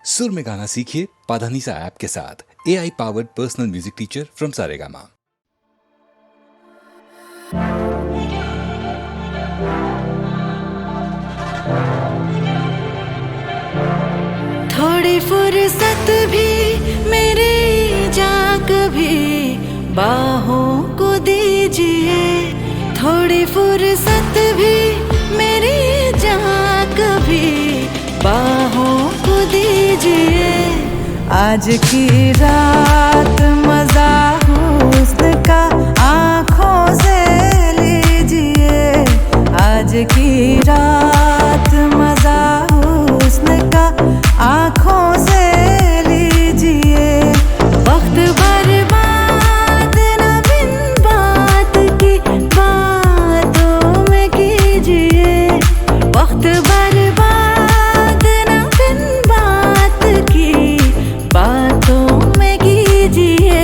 सुर में गाना सीखिए पाधानीसा ऐप के साथ। AI powered personal music teacher from Saregama. थोड़ी फुर्सत भी मेरी जा कभी बाहों को दीजिए। थोड़ी फुर्सत भी मेरी जा कभी बाहों को दीजिए। आज की रात मजा हुस्न का आँखों से लीजिए। आज की रात मजा हुस्न का आँखों से लीजिए। वक्त बर्बाद न बिन बात की बातों में कीजिए। वक्त बर्बाद न बिन बात की बातों में कीजिए।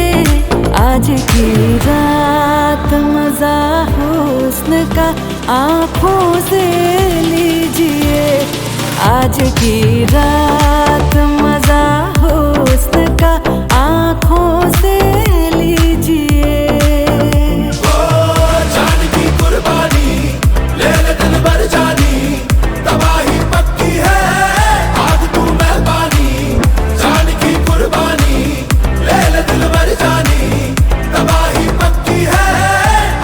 आज की रात मजा हुस्न का आँखों से लीजिए। आज की रात मजा हुस्न का आँखों से लीजिए। ओ जान की कुर्बानी ले ले दिल भर जानी, तबाही पक्की है आग तू मेहरबानी। जान की कुर्बानी ले ले दिल भर जानी, तबाही पक्की है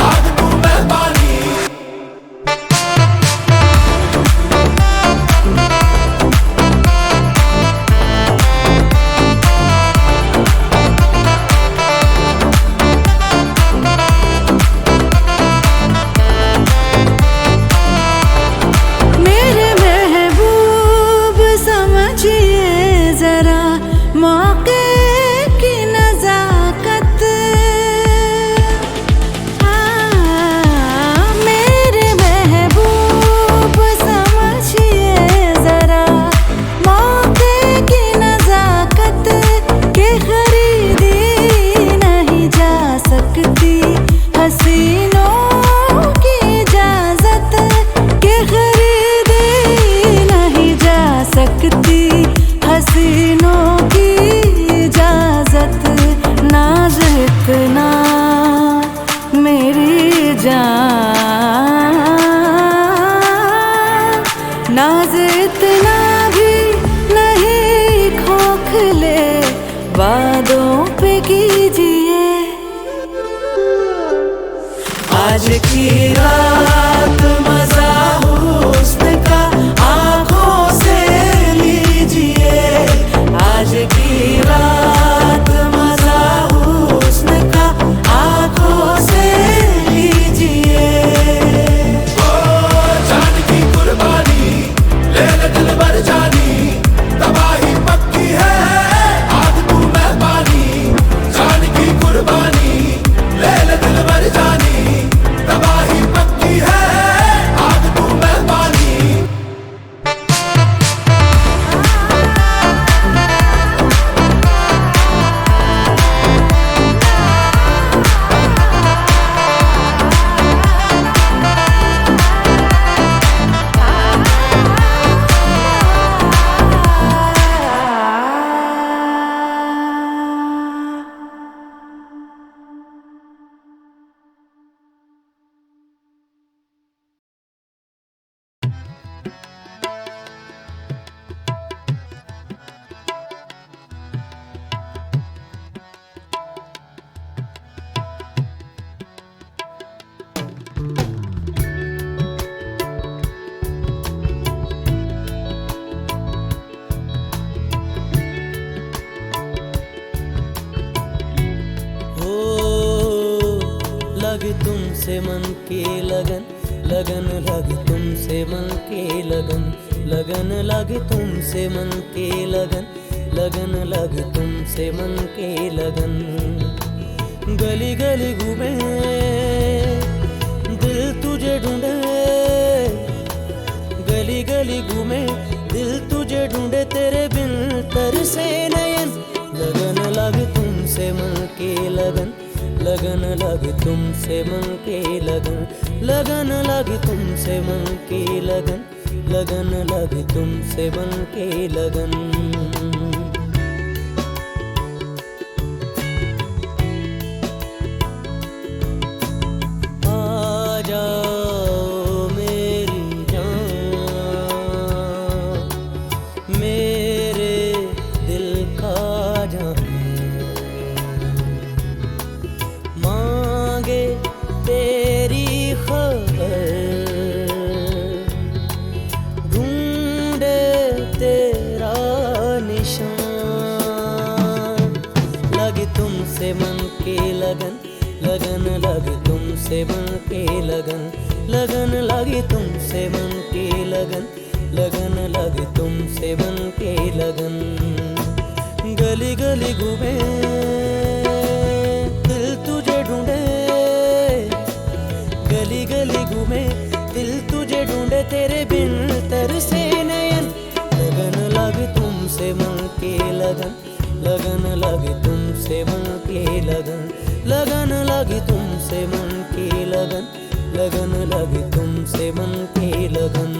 आग तू मेहरबानी। मेरे महबूब समझिए जरा मौके की नजाकत। मेरे महबूब समझिए जरा मौके की नजाकत के खरीदी नहीं जा सकती हसीनों की इजाजत के खरीदी नहीं जा सकती हसीनों की इजाजत। नाज इतना मेरी जान, नाज इतना भी नहीं खोखले वादों पे कीजिए। आज की रात मजा हुस्न का आँखों से लीजिए। आज की रात मजा हुस्न का आँखों से लीजिए। ओ जान की कुर्बानी ले ले दिल भर जानी, तबाही पक्की है आग तू मेहरबानी। जान की कुर्बानी ले ले दिल भर जानी, तबाही पक्की है आग तू मेहरबानी। लगे तुमसे मन की लगन, लगन लगे तुमसे मन की लगन, लगन लगे तुमसे मन की लगन, लगन लगे तुमसे मन की लगन। गली गली घूमे दिल तुझे ढूंढे, गली गली घूमे दिल तुझे ढूंढे तेरे बिन तरसे नयन। लगन लगे तुमसे मन की लगन, लगन लगे तुमसे मन की लगन, लगन लगे तुमसे मन की लगन, लगन लगे तुमसे मन की लगन। तुमसे मन की लगन, लगन लगी तुमसे मन की लगन, लगन लगी तुमसे मन की लगन, लगन लगी तुमसे मन की लगन। गली गली घूमे दिल तुझे ढूंढे, गली गली घूमे दिल तुझे ढूंढे, तेरे बिन तरसे नयन। लगन लगी तुमसे मन की लगन, लगन लगी तुमसे मन की लगन, लगन लगी तुमसे मन की लगन, लगन लगी तुमसे मन की लगन।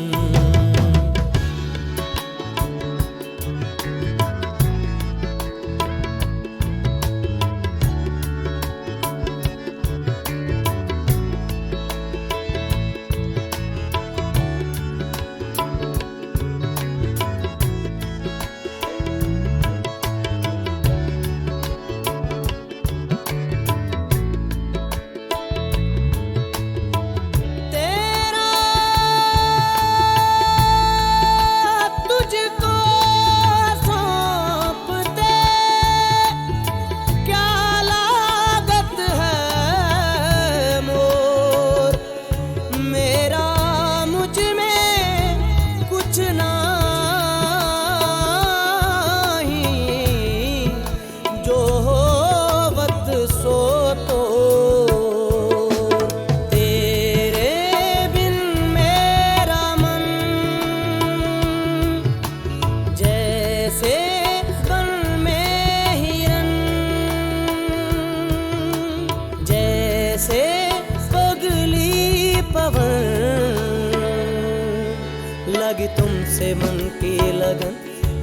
लगी तुमसे मन की लगन,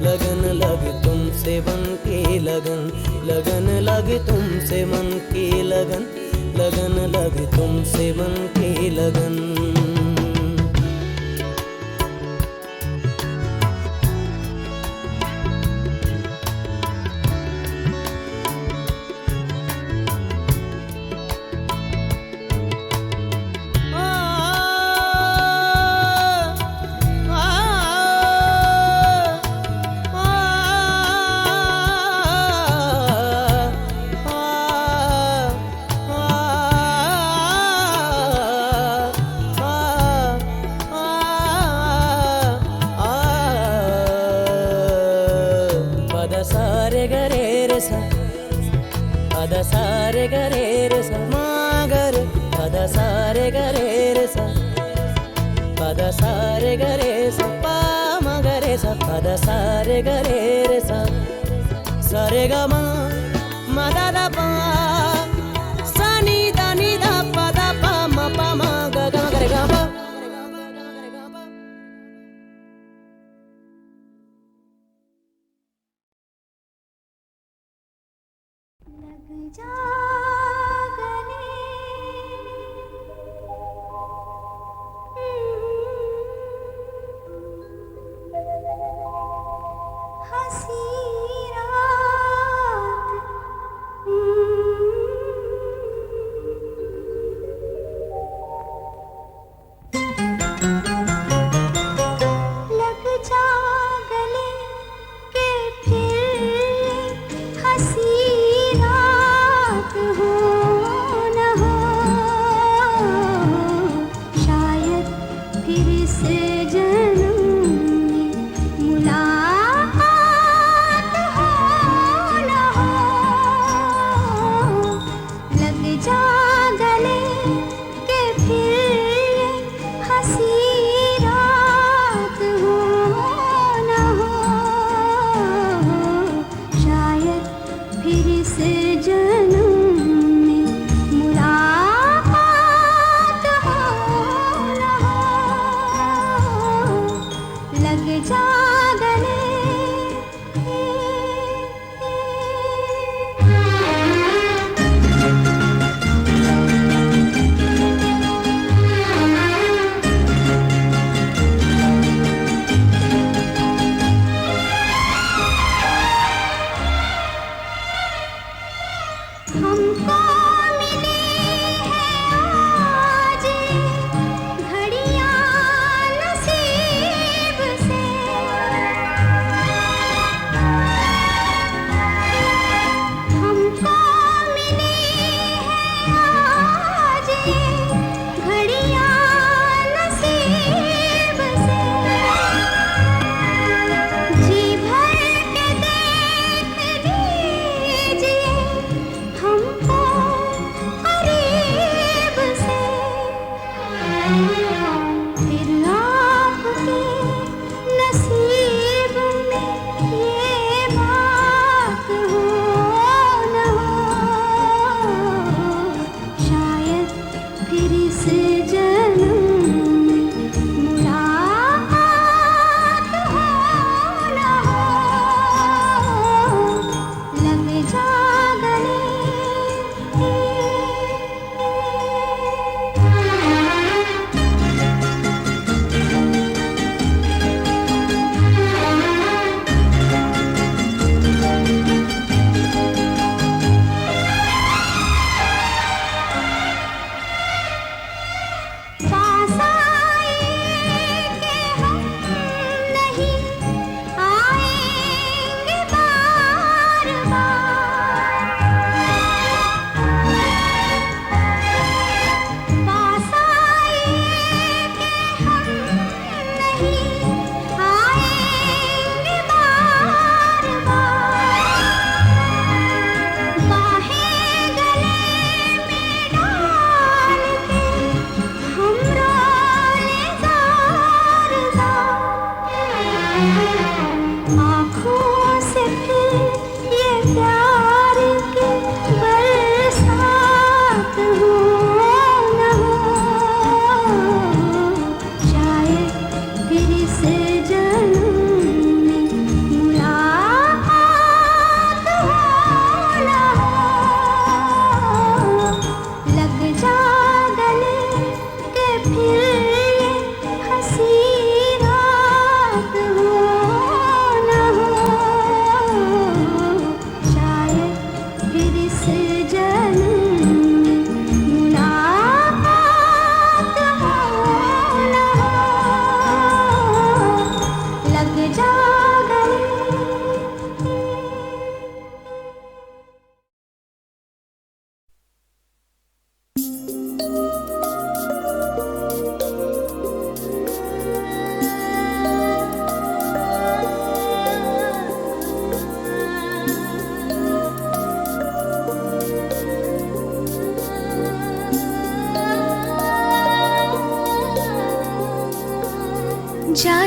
लगन लगी तुमसे मन की लगन, लगन लगी तुमसे मन की लगन, लगन लगी तुमसे मन की लगन। सारे गरे रे सा, पद सारे गरे रे सा, मागर पद सारे गरे रे सा, पद सारे गरे सा, पा मगरे सा, पद सारे गरे रे सा, सारे ग म म दा दा पा, सा नी दा पा दा पा म पा म ग ग म गरे ग पा। लग जा गले हंसी रात लग जा गले के फिर हंसी रात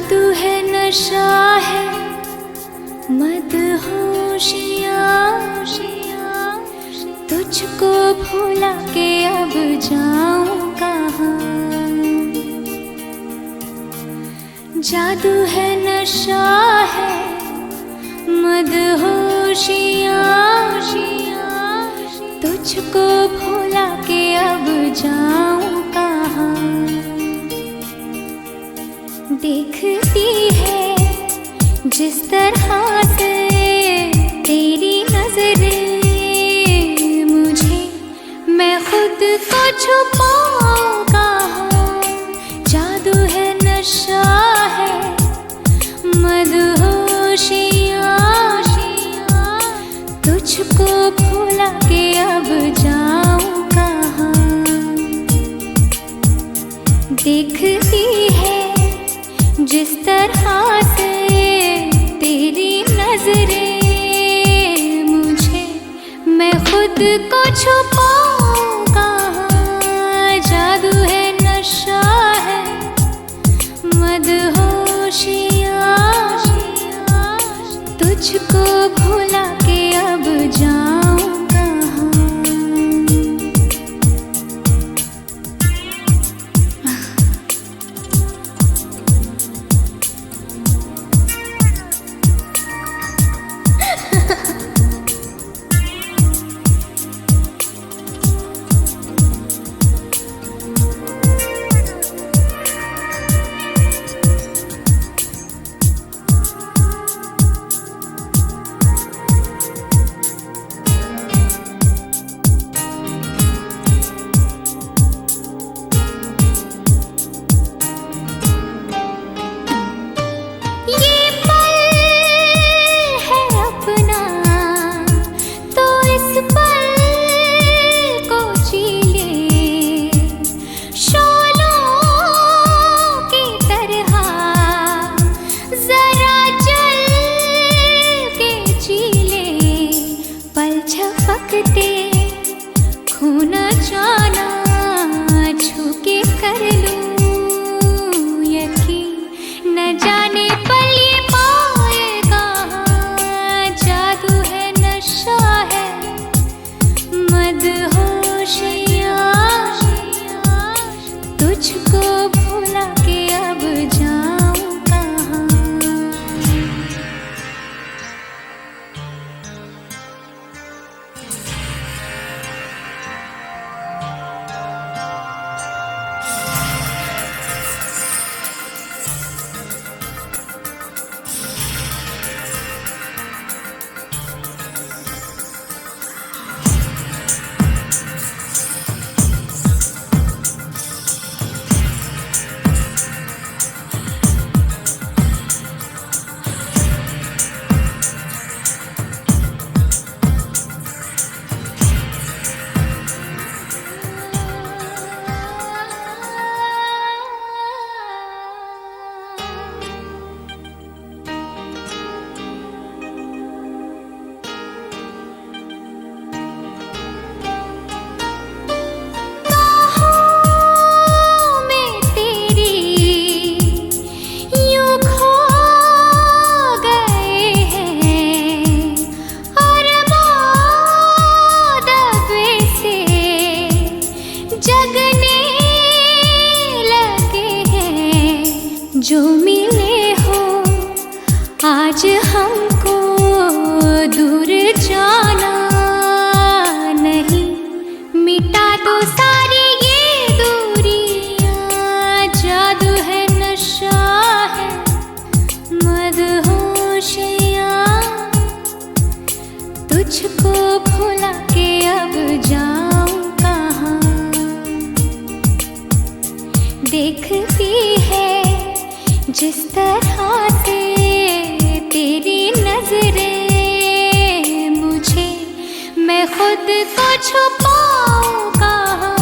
जादू है नशा है मदहोशियाँ, तुझको भुला के अब जाऊं कहाँ। जादू है नशा है मदहोशियाँ, तुझको भुला के अब जाऊं कहाँ। देखती है जिस तरह से तेरी नजरें मुझे, मैं खुद को छुपाऊं कहाँ। जादू है नशा है मदहोशियाँ, तुझको भुला के अब जाऊं कहाँ। देखती है जिस तरह से तेरी नजरें मुझे, मैं खुद को छुपाऊं कहाँ। जादू है नशा है मदहोशियाँ, तुझको भुला के अब जाऊं कहाँ। जो मिले हो आज हमको दूर जाना नहीं, मिटा दो सारी ये दूरियां। जादू है नशा है मदहोशियाँ, तुझको भुला के अब जाऊं कहाँ। देखती है जिस तरह से तेरी नजरें मुझे, मैं खुद को छुपाऊं कहाँ।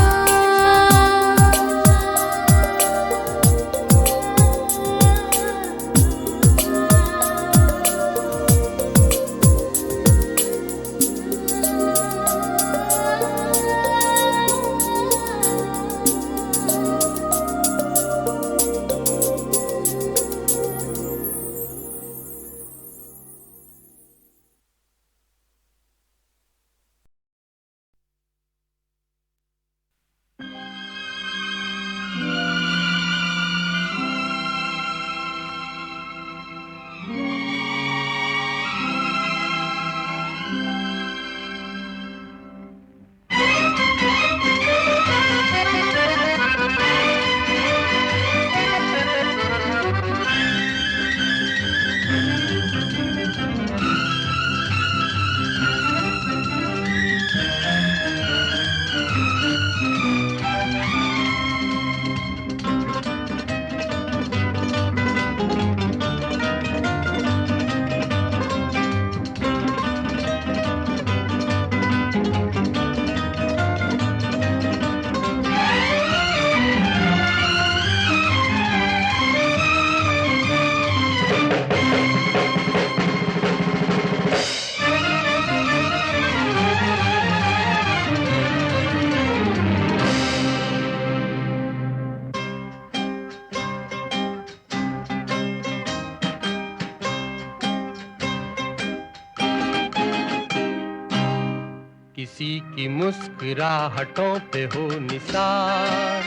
किसी की मुस्कुराहटों पे हो निसार,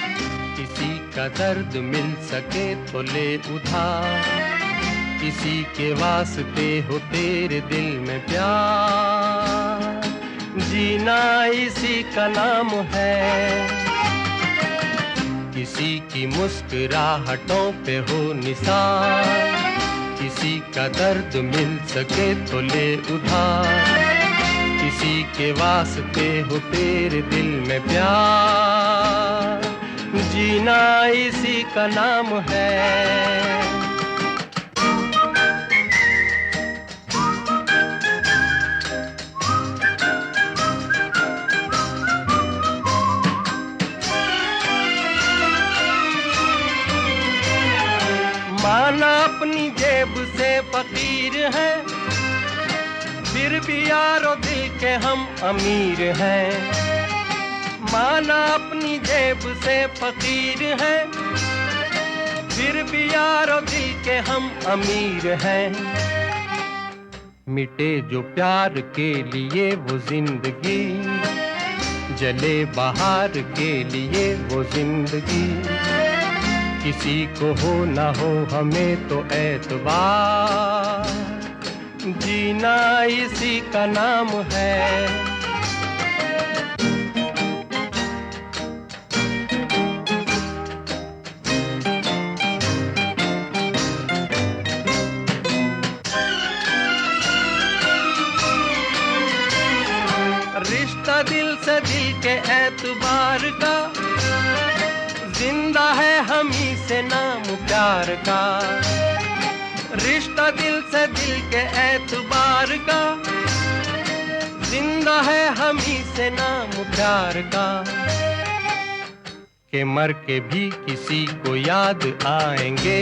किसी का दर्द मिल सके तो ले उधार, किसी के वास्ते हो तेरे दिल में प्यार, जीना इसी का नाम है। किसी की मुस्कुराहटों पे हो निसार, किसी का दर्द मिल सके तो ले उधार, किसी के वास्ते हो तेरे दिल में प्यार, जीना इसी का नाम है। माना अपनी जेब से फकीर है, फिर भी यारो दिल के हम अमीर हैं। माना अपनी जेब से फकीर है, फिर भी यारो दिल के हम अमीर हैं। मिटे जो प्यार के लिए वो जिंदगी, जले बहार के लिए वो जिंदगी, किसी को हो ना हो हमें तो एतबार, जीना इसी का नाम है। रिश्ता दिल से दिल के एतबार का, जिंदा है हम ही से नाम प्यार का। रिश्ता दिल से दिल के एतबार का, जिंदा है हम ही से नाम प्यार का। के मर के भी किसी को याद आएंगे,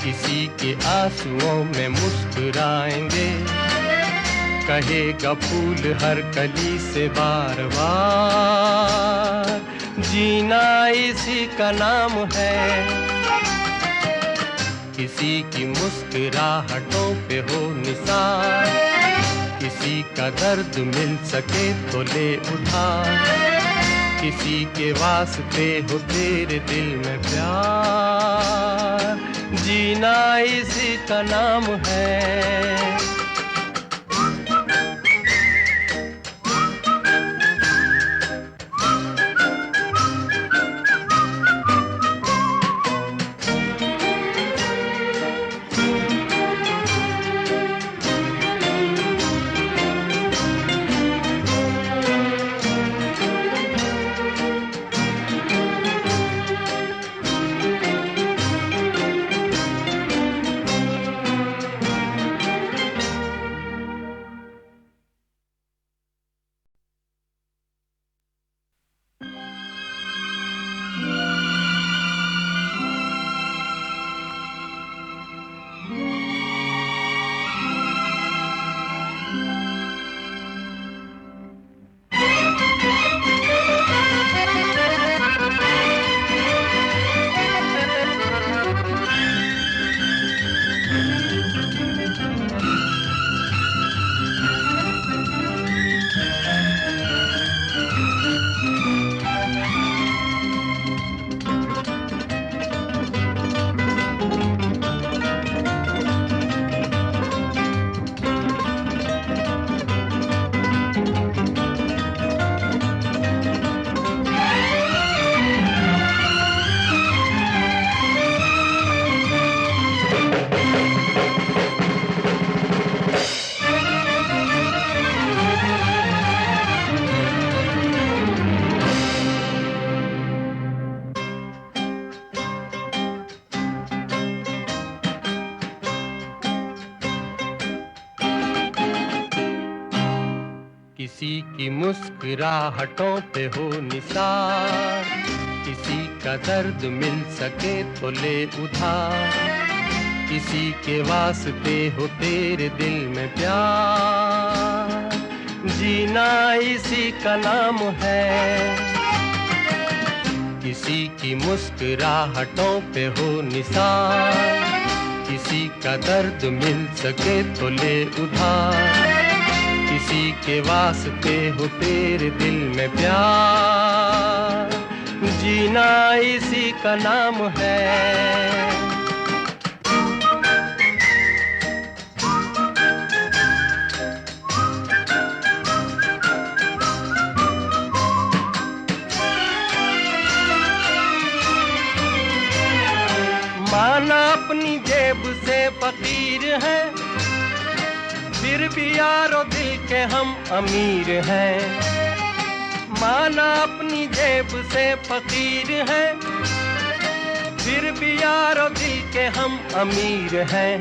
किसी के आंसुओं में मुस्कुराएंगे, कहेगा फूल हर कली से बार बार, जीना इसी का नाम है। किसी की मुस्कुराहटों पे हो निसार, किसी का दर्द मिल सके तो ले उधार, किसी के वास्ते हो तेरे दिल में प्यार, जीना इसी का नाम है। किसी की मुस्कुराहटों पे हो निसार, किसी का दर्द मिल सके तो ले उधार, किसी के वास्ते हो तेरे दिल में प्यार, जीना इसी का नाम है। किसी की मुस्कुराहटों पे हो निसार, किसी का दर्द मिल सके तो ले उधार, किसी के वास्ते हो तेरे दिल में प्यार, जीना इसी का नाम है। माना अपनी जेब से फकीर है, फिर भी यारो दिल के हम अमीर हैं। माना अपनी जेब से फकीर है, फिर भी यारो दिल के हम अमीर हैं।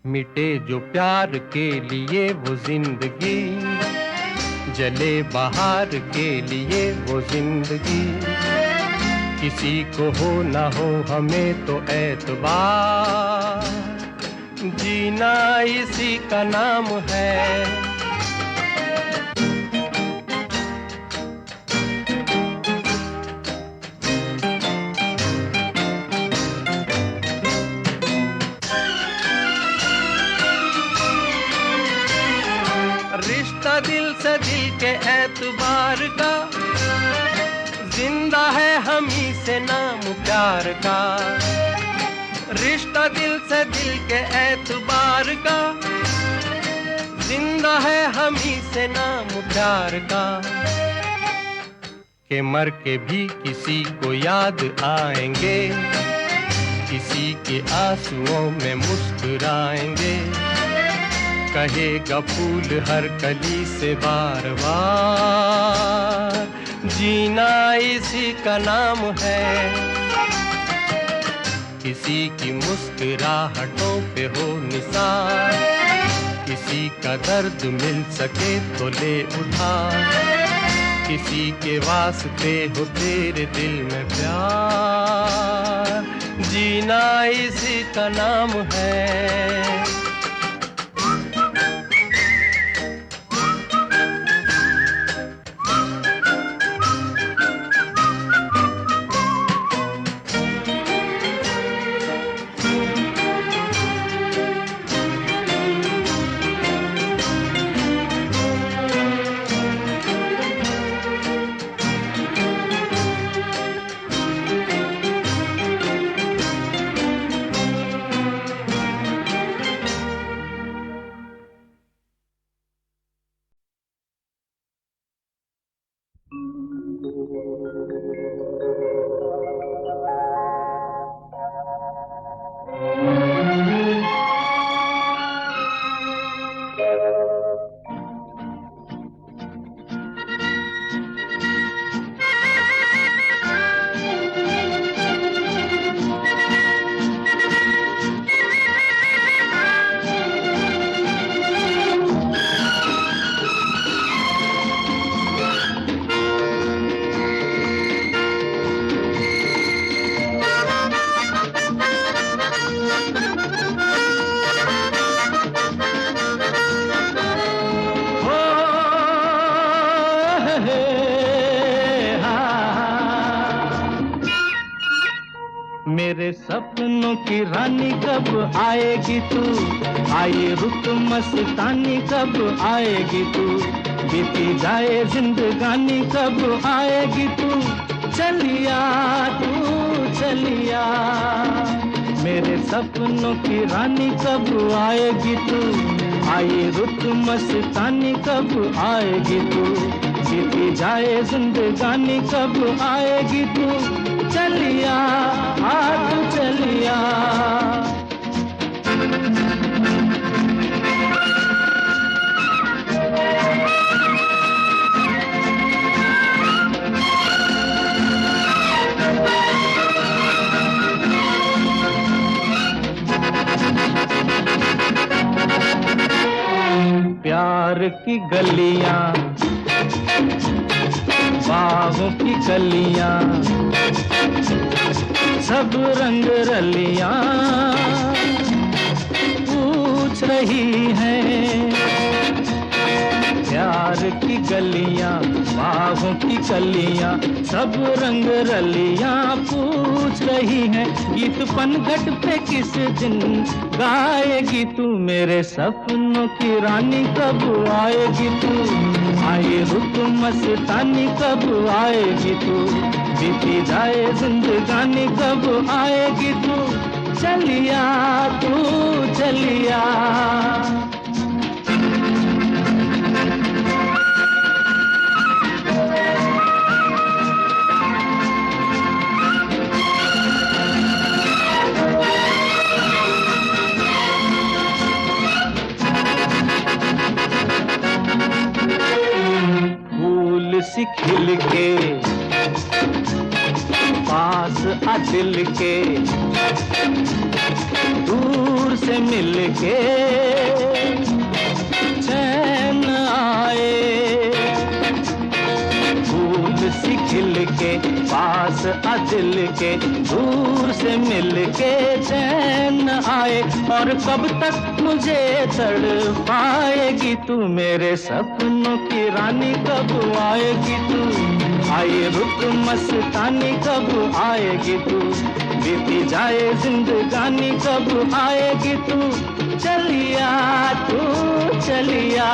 मिटे जो प्यार के लिए वो जिंदगी, जले बाहर के लिए वो जिंदगी। किसी को हो ना हो हमें तो एतबार, जीना इसी का नाम है। रिश्ता दिल से दिल के एतबार का, जिंदा है हम ही से नाम प्यार का। रिश्ता दिल से दिल के एतबार का, जिंदा है हम ही से नाम प्यार का। के मर के भी किसी को याद आएंगे, किसी के आंसुओं में मुस्कुराएंगे। कहेगा फूल हर कली से बार बार, जीना इसी का नाम है। किसी की मुस्कुराहटों पे हो निसार, किसी का दर्द मिल सके तो ले उठा। किसी के वास्ते हो तेरे दिल में प्यार, जीना इसी का नाम है। मेरे सपनों की रानी कब आएगी तू, आए रुत मस्तानी कब आएगी तू, बीती जाए जिंदगानी कब आएगी तू, चलिया तू चलिया। मेरे सपनों की रानी कब आएगी तू, आए रुत मस्तानी कब आएगी तू, बीती जाए जिंदगानी कब आएगी तू, चलिया आ तू चलिया। प्यार की गलियां, बागों की कलियां, सब रंग रलियां पूछ रही हैं, प्यार की गलियां, बाहों की कलियां, सब रंग रलियां पूछ रही हैं, गीत पनघट पे किस दिन गाएगी तू? मेरे सपनों की रानी कब आएगी तू? आए रुत मस्तानी कब आएगी तू? बीती जाए जिंदगानी कब आएगी तू? चलिया तू चलिया। फूल सी खिल के पास आ दिल के, दूर से मिल के चैन आए। फूल सी खिल के पास आ दिल के, दूर से मिल के चैन आए। और कब तक मुझे तड़पाएगी तू? मेरे सपनों की रानी कब आएगी तू? आए रुत मस्तानी कब आएगी तू? बीती जाए जिंदगानी कब आएगी तू? चलिया तू चलिया।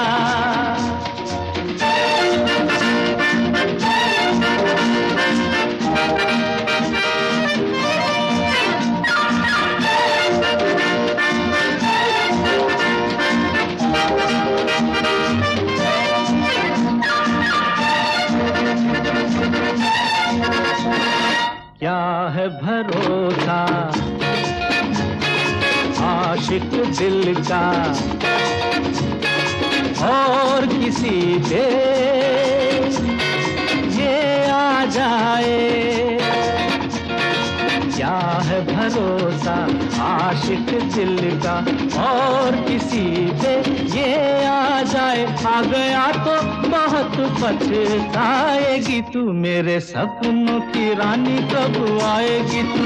क्या है भरोसा आशिक दिल का और किसी पे ये आ जाए? क्या है भरोसा आशिक दिल का और किसी पे ये आ जाए? आ गया तो बहुत पछताएगी तू। मेरे सपनों की रानी कब आएगी तू?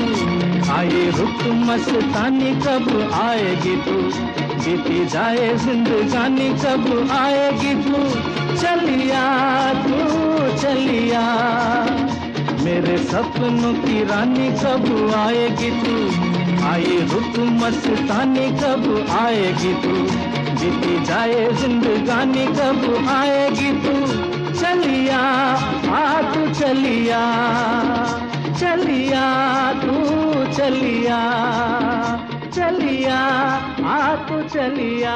आए रुत मस्तानी कब आएगी तू? बीती जाए जिंदगानी कब आएगी तू? चलिया तू चलिया। मेरे सपनों की रानी कब आएगी तू? आए रुत मस्तानी कब आएगी तू? बीती जाए जिंदगानी कब आएगी तू? चलिया आ तू चलिया, चलिया तू चलिया, चलिया आ तू चलिया।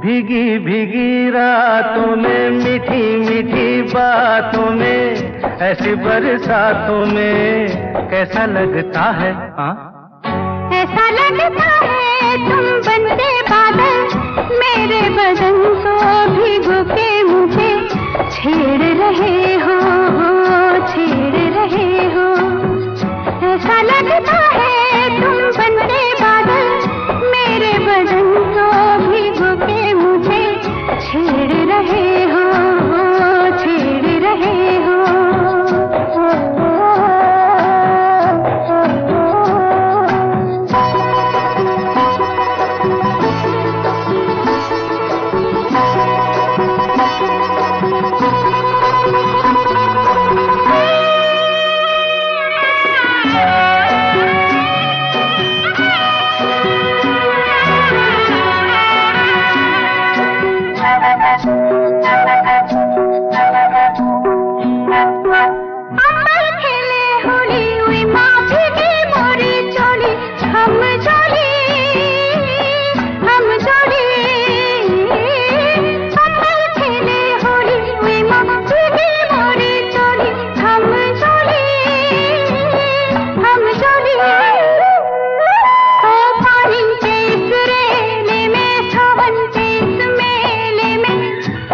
भीगी भीगी रातों में, मीठी मीठी बातों में, ऐसी बरसातों में कैसा लगता है? हाँ ऐसा लगता है तुम बनते बादल, मेरे बदन को भिगो के मुझे छेड़ रहे हो, छेड़ रहे हो। ऐसा लगता है तुम बनते बादल, मेरे बदन को भिगो के मुझे छेड़ रहे हो, छेड़ रहे हो।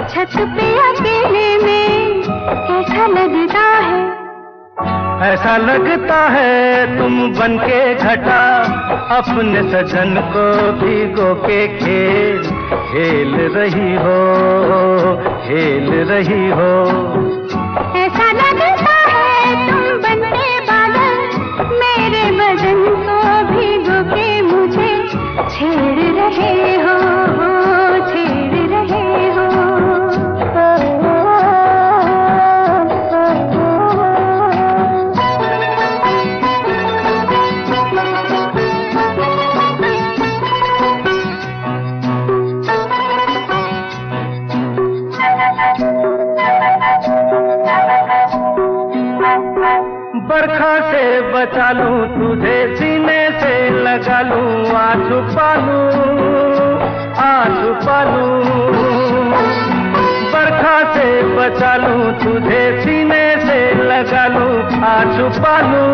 छत पे अकेले ऐसा लगता है तुम बनके घटा अपने सजन को भिगो के खेल रही हो, खेल रही हो। ऐसा लगता है तुम बनके बादल मेरे बदन को भिगो के मुझे छेड़ रहे हो, छेड़ रहे हो। बरखा से बचा लूं तुझे, सीने से लगा लूं, आ छुपा लूं। बरखा से बचा लूं तुझे, सीने से लगा लूं, आ छुपा लूं।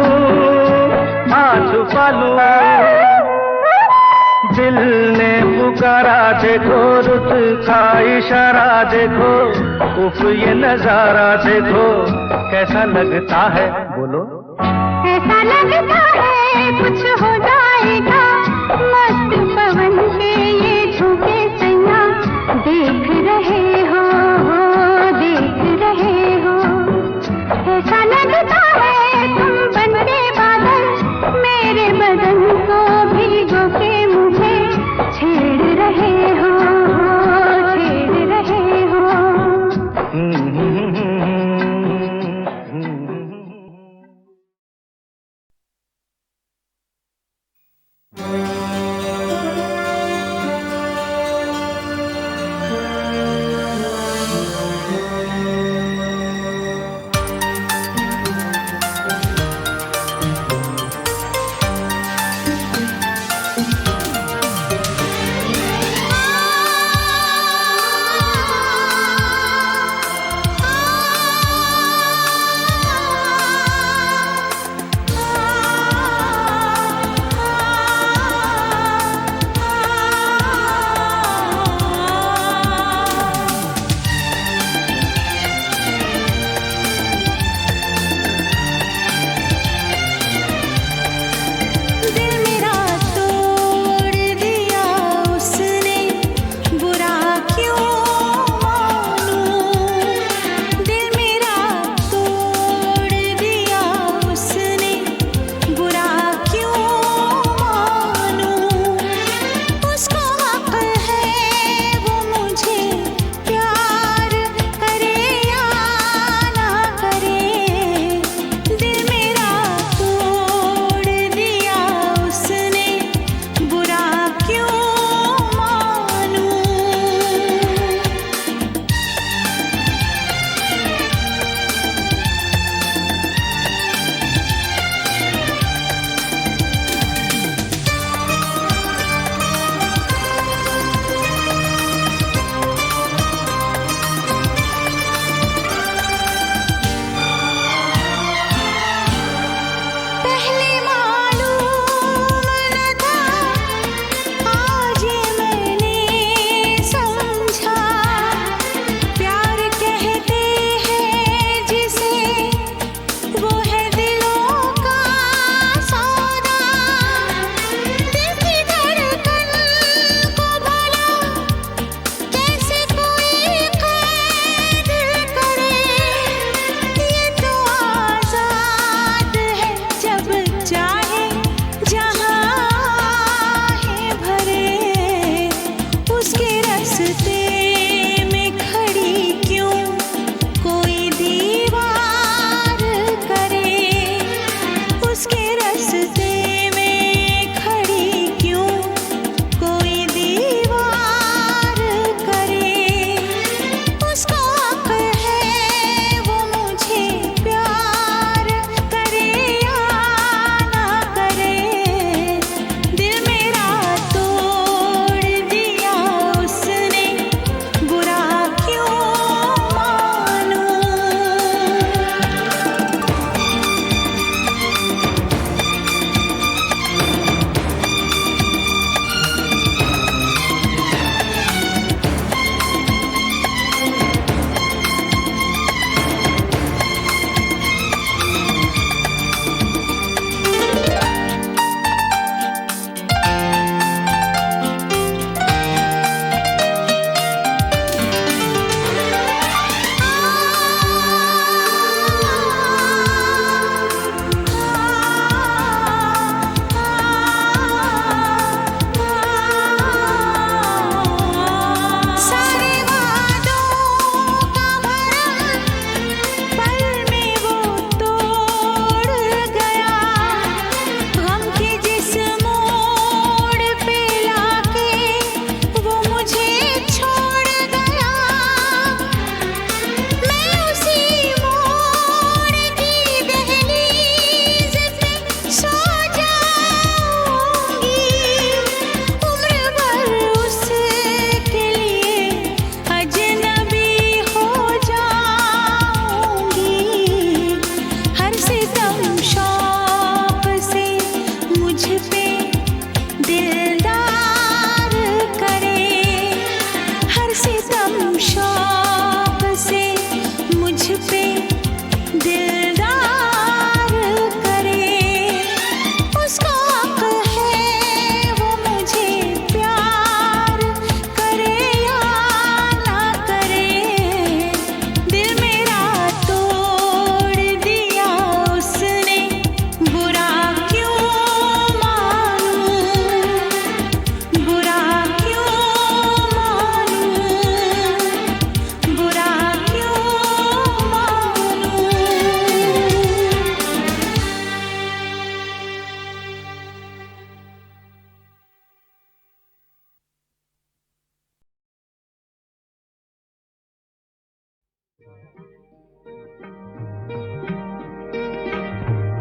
दिल ने पुकारा देखो, रुत का इशारा देखो, उफ ये नजारा देखो, कैसा लगता है बोलो। ऐसा लगता है कुछ हो जाएगा, मस्त पवन के ये झोंके सैया देख रहे हो, देख रहे हो। ऐसा लगता है तुम बनके बादल मेरे बदन को भिगो के मुझे छेड़ रहे हो, छेड़ रहे हो।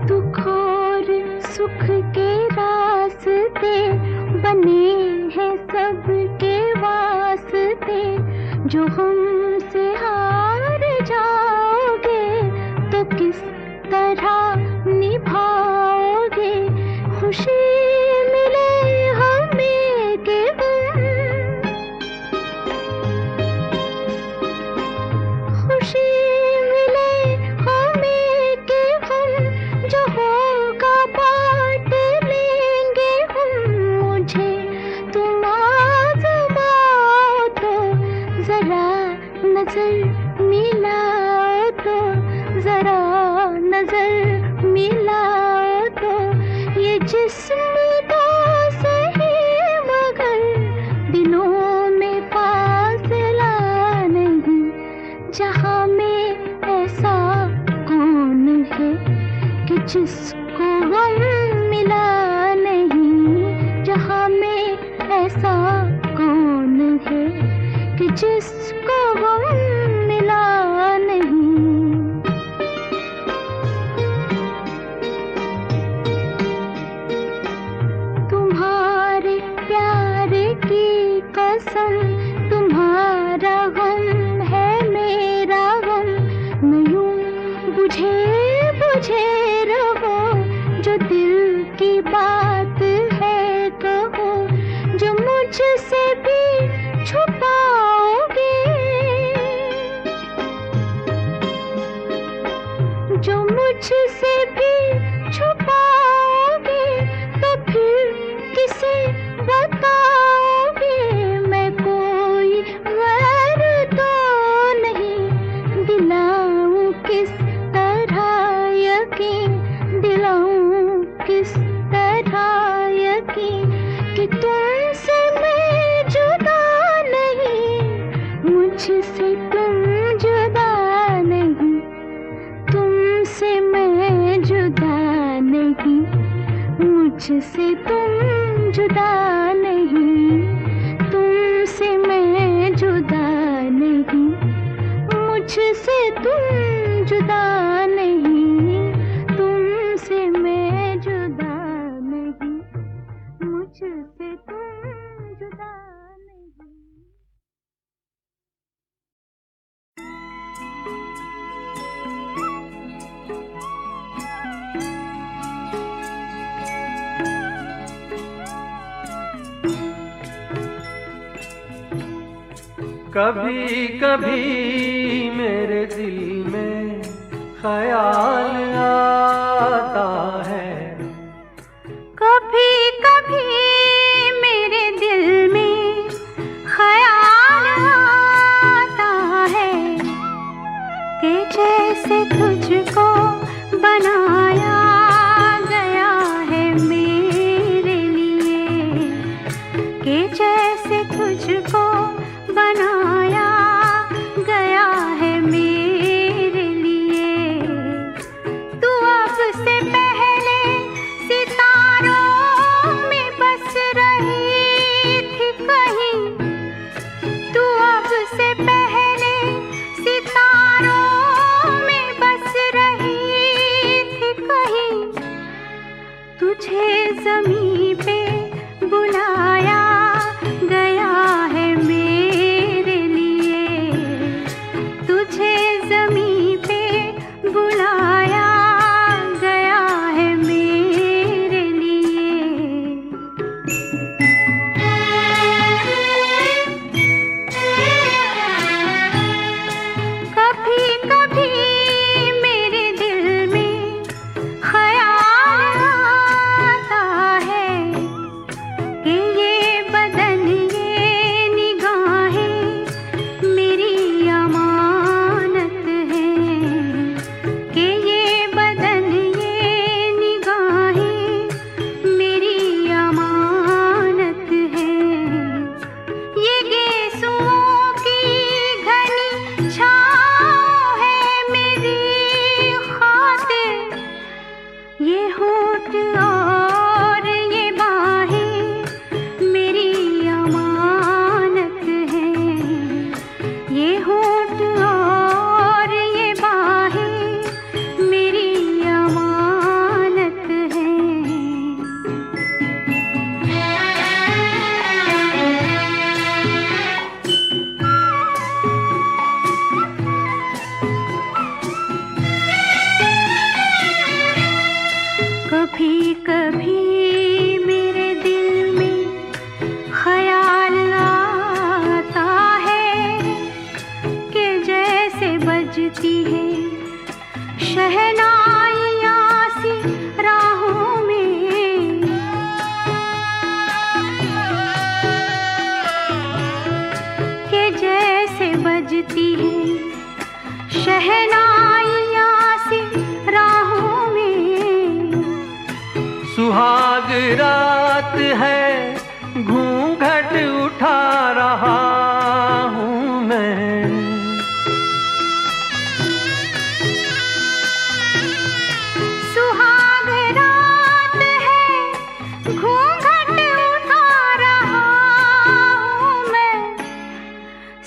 दुख और सुख के रास्ते बने हैं सबके वास्ते, जो हमसे हार जाओगे तो किस तरह निभाओगे। खुशी मिले हमें के खुशी मिले हमें के हम, जो होगा बांट लेंगे हम। मुझे तुम आज़माओ तो जरा नजर मिलाओ तो, जरा नजर मिलाओ तो। ये जिस्म तो सही मगर दिलों में फासला नहीं, जहाँ में ऐसा कौन है कि जिसको गम मिला नहीं। जहाँ में ऐसा कौन है कि जिसको गम मिला नहीं। तुम्हारे प्यार की कसम, तुम्हारा गम है मेरा गम। मैं यूं बुझे बुझे रहो, जो दिल की बात है कहो, जो मुझसे भी छुपाओगे, जो मुझसे भी छुपाओगे तो फिर किसे बताओगे। मैं कोई गैर तो नहीं, दिलाऊं किस तरह यकीन, दिलाऊं किस तरह यकीन कि तुमसे मैं जुदा नहीं, मुझसे तुम जुदा नहीं, तुमसे मैं जुदा नहीं, मुझसे तुम जुदा नहीं, तुमसे मैं जुदा नहीं, मुझसे तुम जुदा नहीं, तुमसे मैं जुदा नहीं, मुझसे तुम जुदा नहीं। कभी कभी मेरे दिल में ख्याल आता है, कभी कभी मेरे दिल में ख्याल आता है कि जैसे तुझको बनाया गया है मेरे लिए, कि जैसे तुझको बनाया गया है मेरे लिए। तू अब से पहले सितारों में बस रही थी कहीं, तू अब से पहले सितारों में बस रही थी कहीं। तुझे ज़मीं पे बुलाया गया है मेरे लिए, तुझे ज़मीं पे बुलाया गया है मेरे लिए। कभी कभी मेरे दिल में ख्याल आता है कि ये बदन ये निगाहें मेरी अमानत है, कि ये बदन ये निगाहें मेरी अमानत है। ये गेसुओं की घनी छाँव है मेरी खातिर, ये होठ और ये बाहें मेरी अमानत है, ये होठ और बजती है शहनाइयाँ सी राहों में, के जैसे बजती है शहनाइयाँ सी राहों में। सुहाग रात है घूंघट उठा रहा हूँ मैं, सुहाग रात है घूंघट उठा रहा हूँ मैं।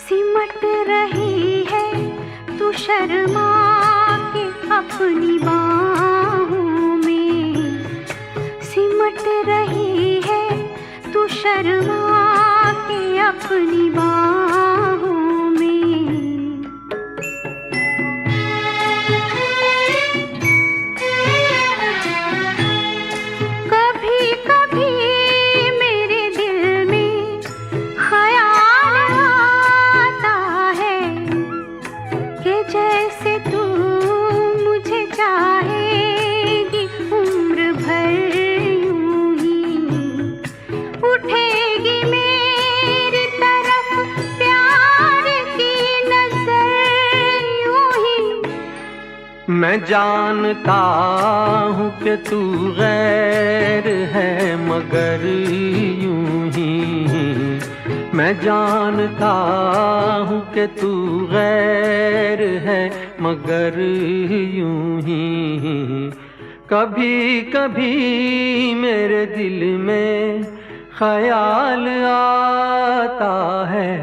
सिमट रही है तू शर्मा के अपनी बाहों में, सिमट रही है तू शर्मा के अपनी बाहों में। कभी कभी मेरे दिल में ख्याल आता है कि जैसे तू मुझे चाहेगी उम्र भर यूं ही, उठेगी मेरी तरफ प्यार की नजर यूं ही। मैं जानता हूँ कि तू गैर है मगर यूं ही, मैं जानता हूँ कि तू गैर है मगर यूं ही। कभी कभी मेरे दिल में ख्याल आता है